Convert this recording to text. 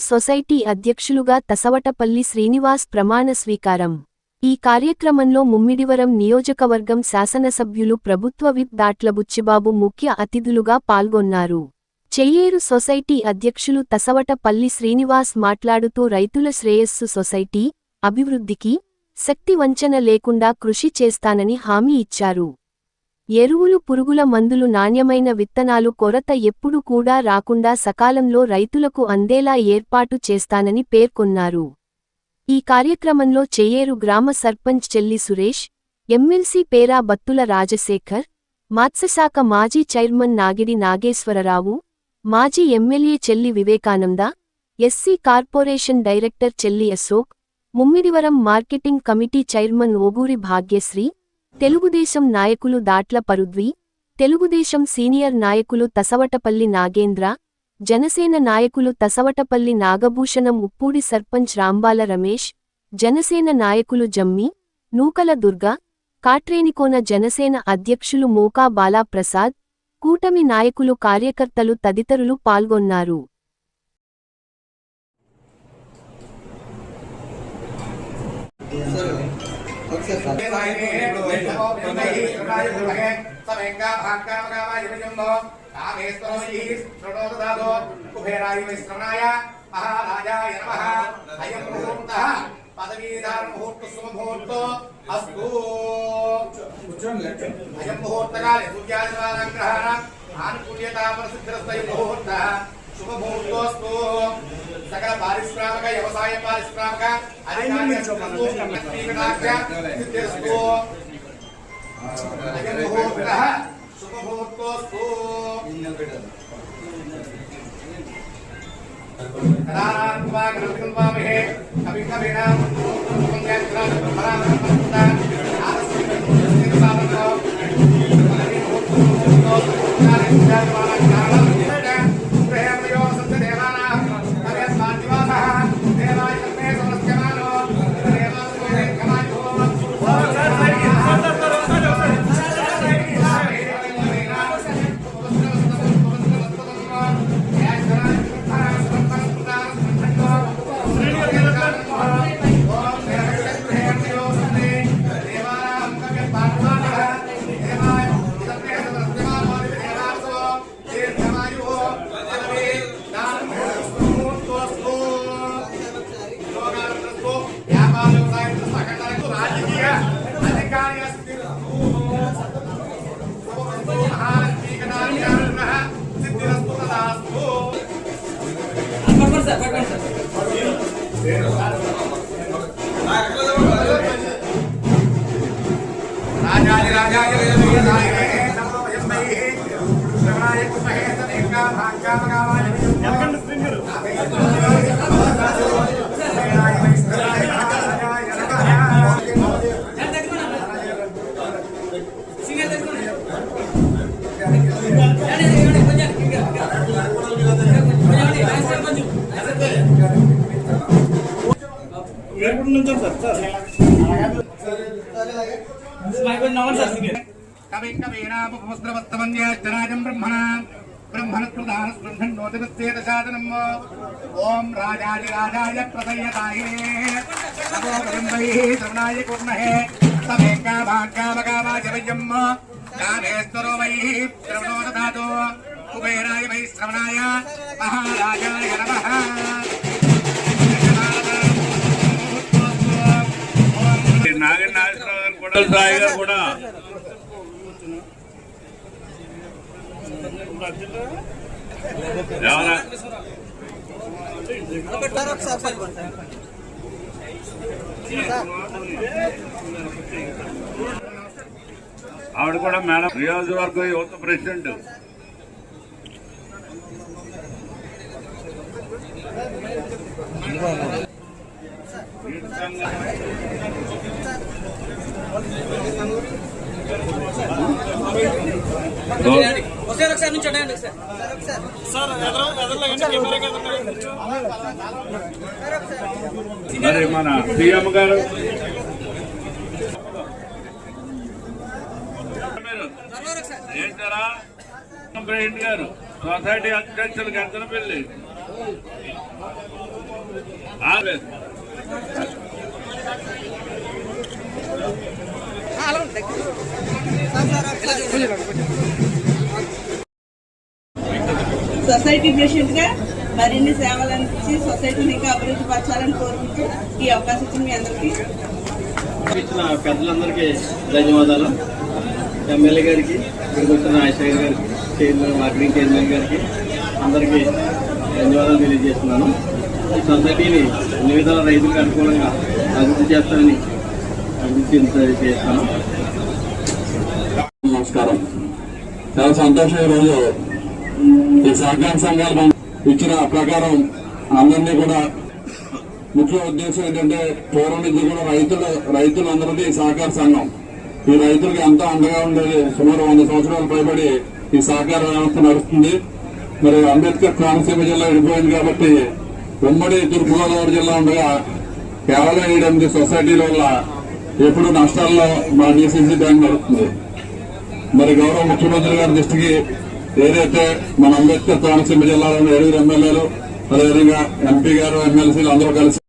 Society అధ్యక్షులుగా తసవటపల్లి శ్రీనివాస్ ప్రమాణ స్వీకారం. ఈ కార్యక్రమంలో ముమ్మిడివరం నియోజకవర్గం శాసనసభ్యులు ప్రభుత్వ విప్ దాట్ల బుచ్చిబాబు ముఖ్య అతిథులుగా పాల్గొన్నారు. చెయ్యేరు సొసైటీ అధ్యక్షులు తసవటపల్లి శ్రీనివాస్ మాట్లాడుతూ రైతుల శ్రేయస్సు, సొసైటీ అభివృద్ధికి శక్తి వంచన లేకుండా కృషి చేస్తానని హామీ ఇచ్చారు. ఎరువులు, పురుగుల మందులు, నాణ్యమైన విత్తనాలు కొరత ఎప్పుడు కూడా రాకుండా సకాలంలో రైతులకు అందేలా ఏర్పాటు చేస్తానని పేర్కొన్నారు. ఈ కార్యక్రమంలో చెయ్యేరు గ్రామ సర్పంచ్ చెల్లి సురేష్, ఎమ్మెల్సీ పేరా బత్తుల రాజశేఖర్, మత్స్యశాఖ మాజీ చైర్మన్ నాగిడి నాగేశ్వరరావు, మాజీ ఎమ్మెల్యే చెల్లి Vivekananda, SC corporation director Chelli Ashok, Mummidivaram marketing committee chairman Oguri Bhagyashree, Telugudesam నాయకులు దాట్ల పరుద్వి, తెలుగుదేశం సీనియర్ నాయకులు తసవటపల్లి నాగేంద్ర, జనసేన నాయకులు తసవటపల్లి నాగభూషణం, ఉప్పూడి సర్పంచ్ రాంబాల రమేష్, జనసేన నాయకులు జమ్మి, నూకల దుర్గా, కాట్రేనికోన జనసేన అధ్యక్షులు మోకా బాలాప్రసాద్, కూటమి నాయకులు, కార్యకర్తలు తదితరులు పాల్గొన్నారు. పదవీధార ముహూర్త శుభముహూర్తో అస్తు. అయం ముహూర్తకాలే సూర్యాదివాగ్రహణ ఆనుకూల్యతా ప్రసిద్ధిరస్తయ ముహూర్త శుభముహూర్తోస్తు. సకల పారిశ్రామిక, వ్యవసాయ పారిశ్రామిక అధికారులు శుభముహూర్తోస్తు. కళానాత్మహే కవికవినా ఓం రాజాయ ప్రసయ్యతాయే శ్రవణాయ కుర్మహే సమేకా భాగ్యామగామాజవయం కామేశ్వరో వై శ్రవణో దదాతు కుబేరాయ వై శ్రవణాయ మహారాజాయ నమః. నాగేశ్వరరావు కొడల సాయి గారు కూడా ఆవిడ కూడా మేడం నియోజకవర్గ యువత ప్రెసిడెంట్. మరి మన సీఎం గారు ఏంటారా గారు సొసైటీ అధ్యక్షులు గంతనపల్లి సొసైటీ ప్రెసిడెంట్ గా మరిన్ని సేవలు అందించి సొసైటీని ఇంకా అభివృద్ధి పరచాలని కోరుకుంటూ ఈ అవకాశం ఇచ్చిన మీ అందరికీ ఇచ్చిన పెద్దలందరికీ ధన్యవాదాలు. ఎమ్మెల్యే గారికి, ఇక్కడికి వచ్చిన రాజశేఖర్ గారికి, చైర్మన్ మార్కెటింగ్ చైర్మన్ గారికి అందరికీ ధన్యవాదాలు తెలియజేస్తున్నాను. ఈ సొసైటీని అన్ని విధాల రైతులకు అనుకూలంగా అభివృద్ధి చేస్తానని అభివృద్ధి చేస్తాను. నమస్కారం. చాలా సంతోషం. ఈరోజు ఈ సహకార సంఘాలు ఇచ్చిన ప్రకారం అందరినీ కూడా ముఖ్య ఉద్దేశం ఏంటంటే పూర్వం నుంచి కూడా రైతులందరిది సహకార సంఘం. ఈ రైతులకు ఎంతో అండగా ఉండేది. సుమారు 100 సంవత్సరాలు పైబడి ఈ సహకార వ్యవస్థ నడుస్తుంది. మరి అంబేద్కర్ కోనసీమ జిల్లా విడిపోయింది కాబట్టి ఉమ్మడి తూర్పుగోదావరి జిల్లా ఉండగా కేవలం 7-8 సొసైటీల వల్ల ఎప్పుడు నష్టాల్లో మా డిసిసి బ్యాంక్ నడుస్తుంది. మరి గౌరవ ముఖ్యమంత్రి గారి దృష్టికి ఏదైతే మన అంబేద్కర్ కోనసీమ జిల్లాలోని 7 ఎమ్మెల్యేలు, అదేవిధంగా ఎంపీ గారు, ఎమ్మెల్సీలు అందరూ కలిసి